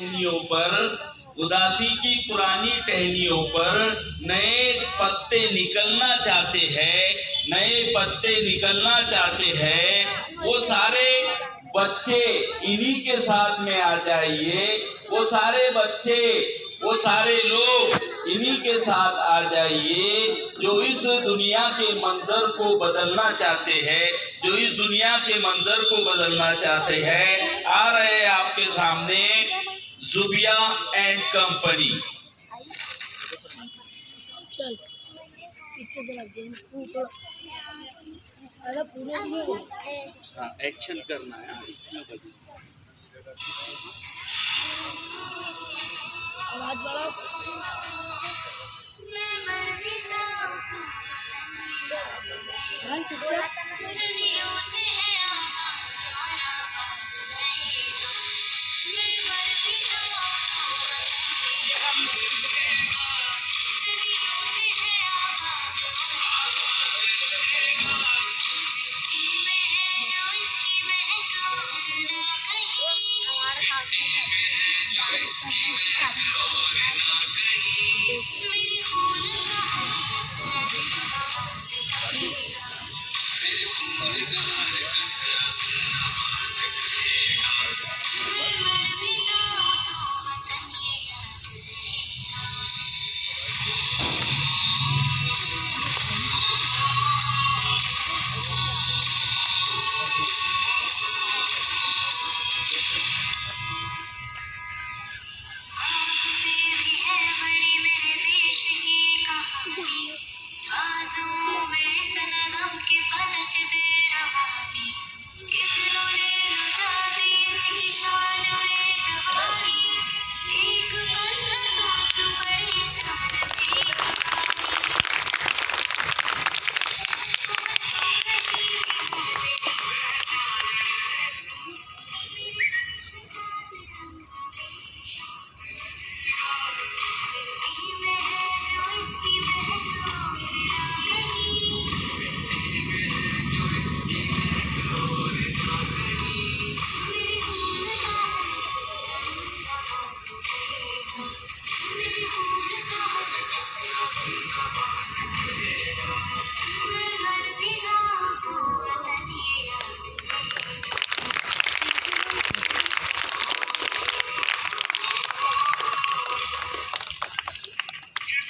टहनियों पर, उदासी की पुरानी टहनियों पर नए पत्ते निकलना चाहते हैं, नए पत्ते निकलना चाहते हैं। वो सारे बच्चे इन्हीं के साथ में आ जाइए, वो सारे बच्चे, वो सारे लोग इन्हीं के साथ आ जाइए जो इस दुनिया के मंजर को बदलना चाहते हैं, जो इस दुनिया के मंजर को बदलना चाहते हैं। आ रहे हैं आपके सामने जुबिया एंड कंपनी। चल पीछे से लग जाए पूरे एक्शन करना है इसमें आवाज वाला